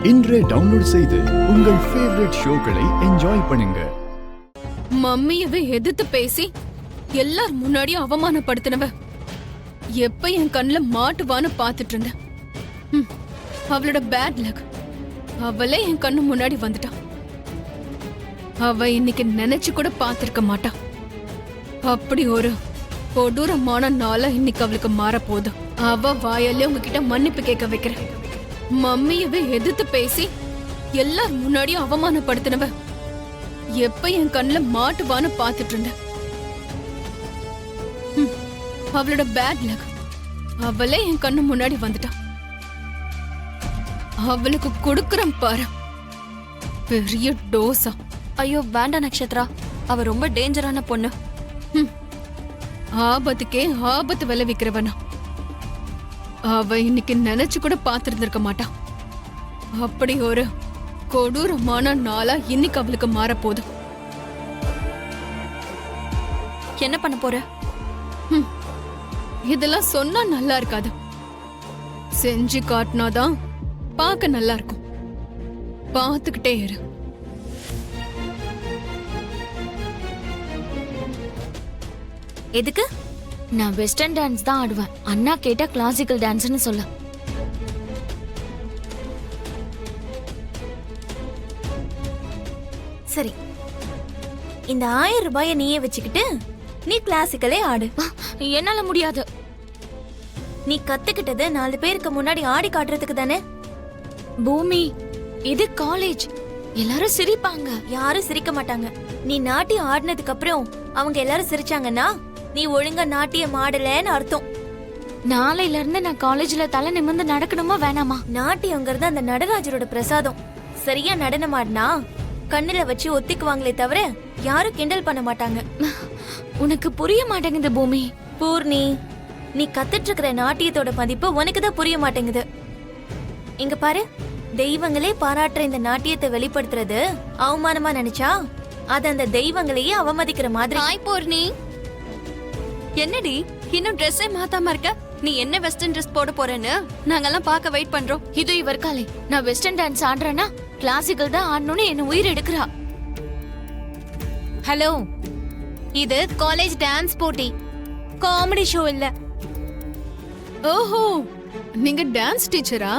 இன்றே டவுன்லோட் செய்து உங்கள் ஃபேவரட் ஷோக்களை என்ஜாய் பண்ணுங்க. மம்மியவே எதிர்த்து பேசி எல்லார் முன்னாடியும் அவமானப்படுத்தினவ எப்ப என் கண்ணுல மாட்டுவான்னு பாத்துட்டு இருந்தேன். அவளோட பேட் லக். அவளே என் கண்ணு முன்னாடி வந்துட்டா. அவ இன்னைக்கு நினைச்சு கூட பாத்திருக்க மாட்டா. அப்படி ஒரு கொடூரமான நாளா இன்னைக்கு அவளுக்கு மாற போகுது. அவ வாயாலே உங்ககிட்ட மன்னிப்பு கேட்க வைக்கிறேன். மம்மியவே எதிர்த்து பேசி எல்லார் முன்னாடியும் அவமானப்படுத்தினவ எப்ப என் கண்ணுல மாட்டுவான்னு பாத்துட்டு இருந்தேன். அவளோட பேட் லக். அவளே என் கண்ணு முன்னாடி வந்துட்டா. அவளுக்கு கொடுக்கறேன் பாரு பெரிய டோஸா. ஐயோ வேண்டாம் நக்ஷத்ரா, அவ ரொம்ப டேஞ்சரான பொண்ணு. ஆபத்துக்கே ஆபத்து விளைவிக்கிறவனா. அவ இன்னைக்கு நினைச்சு கூட பாத்திருந்திருக்க மாட்டா. அப்படி ஒரு கொடூரமான நாளா இன்னைக்கு அவளுக்கு மாறப்போகுது. என்ன பண்ண போற? இதெல்லாம் சொன்னா நல்லா இருக்காது. செஞ்சு காட்டினாதான் பார்க்க நல்லா இருக்கும். பார்த்துக்கிட்டே இரு. எதுக்கு? நான் வெஸ்டர்ன் டான்ஸ் தான் ஆடுவேன். அண்ணா கேட்டா கிளாசிக்கல் டான்ஸ்னு சொல்ல. சரி, இந்த 1000 ரூபாய நீயே வச்சுக்கிட்டு நீ கிளாசிக்கலே ஆடு. என்னால முடியாது. நீ கத்துக்கிட்டது 4 பேருக்கு முன்னாடி ஆடி காட்டுறதுக்கு தானே. பூமி, இது காலேஜ். எல்லாரும் சிரிப்பாங்க. யாரும் சிரிக்க மாட்டாங்க. நீ நாட்டியம் ஆடினதுக்கு அப்புறம் அவங்க எல்லாரும் சிரிச்சாங்கன்னா நீ ஒழுங்கா நாட்டியம் ஆடலன்னு அர்த்தம். நாளையில இருந்து நான் காலேஜ்ல தலை நிமிர்ந்து நடக்கணுமா வேணாமா? நாட்டியங்கிறது அந்த நடராஜரோட பிரசாதம். சரியா நடனம் ஆடினா கண்ணுல வச்சு ஒத்திக்குவாங்களே தவிர யாரும் கிண்டல் பண்ண மாட்டாங்க. உனக்கு புரிய மாட்டேங்குது பூமி. பூர்ணி, நீ கத்துட்டு இருக்கிற நாட்டியத்தோட மதிப்பு உனக்குதான் புரிய மாட்டேங்குது. இங்க பாரு, தெய்வங்களே பாராட்டுற இந்த நாட்டியத்தை வெளிப்படுத்துறது அவமானமா நினைச்சா அது அந்த தெய்வங்களையே அவமதிக்கிற மாதிரி. ஹாய் பூர்ணி. என்னடி இன்னும் ட்ரெஸ்ஸே மாத்தாம இருக்க? நீ என்ன வெஸ்டர்ன் ட்ரெஸ் போட போறேன்னு நாங்கெல்லாம் பார்க்க வெயிட் பண்றோம். இது இவர் காலை. நான் வெஸ்டர்ன் டான்ஸ் ஆடுறேன்னா கிளாசிக்கல் தான் ஆடணும்னு என்ன உயிர் எடுக்கிறா. ஹலோ, இது காலேஜ் டான்ஸ் போட்டி, காமெடி ஷோ இல்ல. ஓஹோ, நீங்க டான்ஸ் டீச்சரா?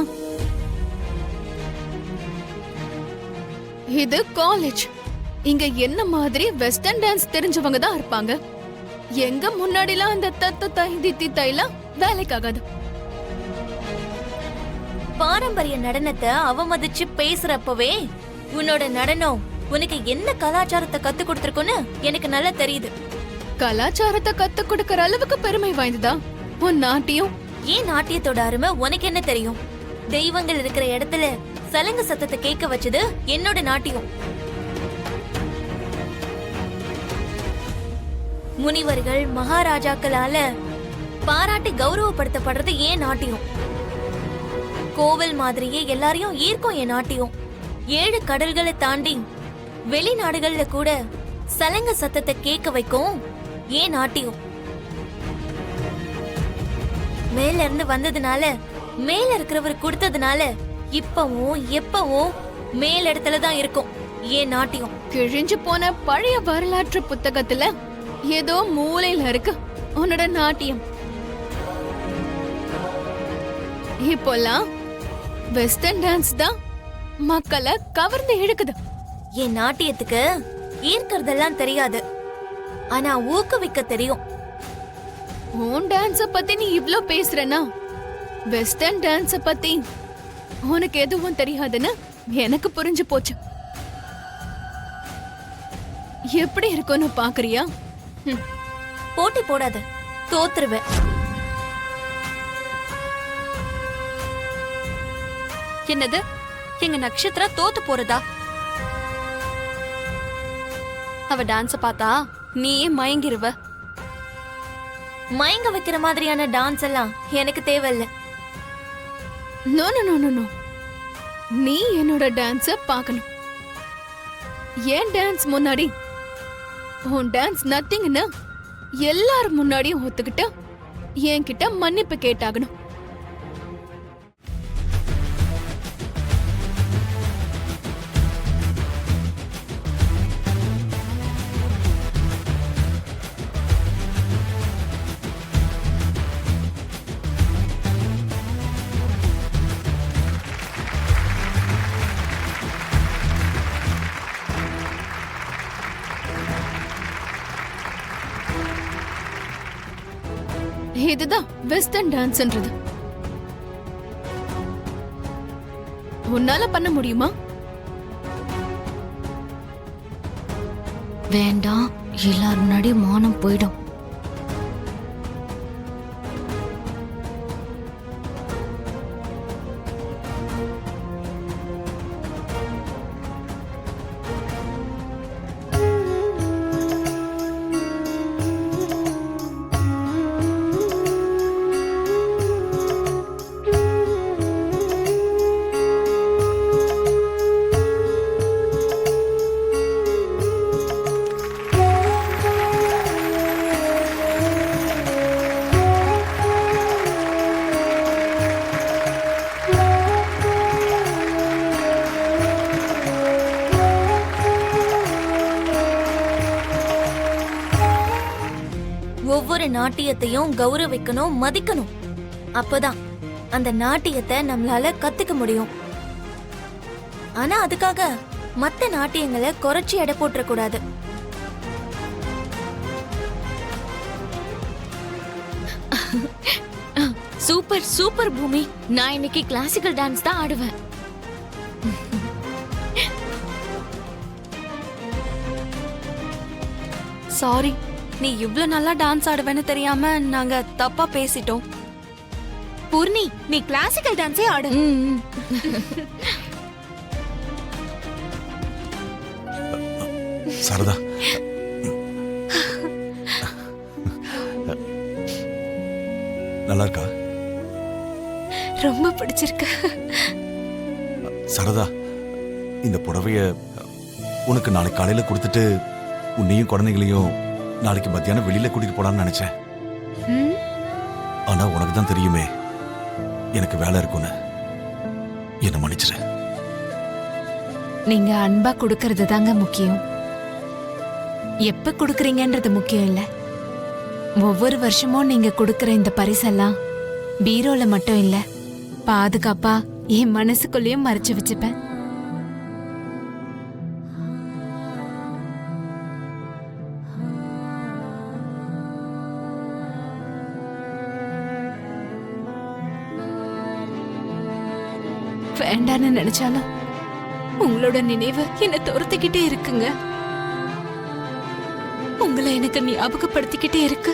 இது காலேஜ். இங்க என்ன மாதிரி வெஸ்டர்ன் டான்ஸ் தெரிஞ்சவங்க தான் இருப்பாங்க. எங்க முன்னாடிலாம் அந்த தத்த தைதி தித்தைலாம் வேலைக்காகாது. பாரம்பரிய நடனத்தை அவமதிச்சு பேசுறப்பவே உன்னோட நடனம் உனக்கு என்ன கலாச்சாரத்தை கத்து கொடுத்திருக்குன்னு எனக்கு நல்லா தெரியுது. கலாச்சாரத்தை கத்து கொடுக்கற அளவுக்கு பெருமை வாய்ந்ததா உன் நாட்டியம்? ஏன் நாட்டியத்தோட அருமை உனக்கு என்ன தெரியும்? தெய்வங்கள் இருக்கிற இடத்துல சலங்க சத்தத்தை கேட்க வச்சது என்னோட நாட்டியம். முனிவர்கள் மகாராஜாக்களால பாராட்டி கௌரவப்படுத்தப்படுறது ஏன் நாட்டியம். கோவில் மாதிரியே எல்லாரையும் ஈர்க்கும் என் நாட்டியம். 7 கடல்களை தாண்டி வெளிநாடுகள்ல கூட சலங்க சத்தத்தை கேட்க வைக்கும் ஏன் நாட்டியம். மேல இருந்து வந்ததுனால, மேல இருக்கிறவர் கொடுத்ததுனால இப்பவும் எப்பவும் மேல் இடத்துல தான் இருக்கும் ஏன் நாட்டியம். கிழிஞ்சு போன பழைய வரலாற்று புத்தகத்துல ஏதோ மூலையில இருக்கு உன்னோட நாட்டியம். இப்போலாம் வெஸ்டர்ன் டான்ஸ் தான் மக்களை கவர்ந்து இழுக்குது. என் நாட்டியத்துக்கு ஈர்க்கறதெல்லாம் தெரியாது, ஆனா ஊக்குவிக்க தெரியும். உன் டான்ஸ பத்தி நீ இவ்ளோ பேசுறனா, வெஸ்டர்ன் டான்ஸ பத்தி உனக்கு எதுவும் தெரியாதுன்னு எனக்கு புரிஞ்சு போச்சு. எப்படி இருக்குன்னு பாக்குறியா? போட்டி போடாத, தோத்துருவேன். என்னது, எங்க நட்சத்திரா தோத்து போறதா? அவ டான்ஸ் பார்த்தா நீயே மயங்கிருவ. மயங்க வைக்கிற மாதிரியான டான்ஸ் எல்லாம் எனக்கு தேவையில்ல. நோ நோ நோ நோ, நீ என்னோட டான்ஸ பார்க்கணும். ஏன் டான்ஸ் முன்னாடி உன் டான்ஸ் நத்திங்னு எல்லாரும் முன்னாடியும் ஒத்துக்கிட்டு என்கிட்ட மன்னிப்பு கேட்டாகணும். இதுதான் வெஸ்டர்ன் டான்ஸ்ன்றது. உன்னால பண்ண முடியுமா? வேண்டாம், எல்லார் முன்னாடியும் மானம் போயிடும். ஒவ்வொரு நாட்டியத்தையும் கௌரவிக்கணும், மதிக்கணும். அப்பதான் அந்த நாட்டியத்தை நம்மளால கத்துக்க முடியும். ஆனா அதுக்காக மத்த நாட்டியங்களை குறைச்சி எடை போட்டுற கூடாது. சூப்பர் சூப்பர் பூமி, நான் இன்னைக்கு கிளாசிக்கல் டான்ஸ் தான் ஆடுவேன். சாரி, நீ இவ்ளோ நல்லா டான்ஸ் ஆடுவேன்னு தெரியாம நாங்க தப்பா பேசிட்டோம். பூர்ணி, நீ கிளாசிக்கல் டான்ஸே ஆடு. சரதா, நல்லா இருக்கா? ரொம்ப பிடிச்சிருக்கு. சரதா, இந்த புடவைய உனக்கு நாளைக்கு காலையில கொடுத்துட்டு உன்னையும் குழந்தைகளையும் நாளைக்கு மத்தியானம் வெளியில கூட்டிட்டு போலான்னு நினைச்சேன். ஆனா உனக்கு தான் தெரியுமே எனக்கு வேலை இருக்குன்னு. என்ன மன்னிச்சிரு. நீங்க அன்பா கொடுக்கறது தாங்க முக்கியம். எப்ப கொடுக்கறீங்கன்றது முக்கியம் இல்ல. ஒவ்வொரு வருஷமும் நீங்க கொடுக்கற இந்த பரிசெல்லாம் பீரோல மட்டும் இல்ல, பாதுகாப்பா என் மனசுக்குள்ளேயும் மறைச்சு வச்சுப்பேன். வேண்டான்னு நினைச்சாலும் உங்களோட நினைவு என்ன துரத்திக்கிட்டே இருக்குங்க. உங்களை எனக்கு ஞாபகப்படுத்திக்கிட்டே இருக்கு.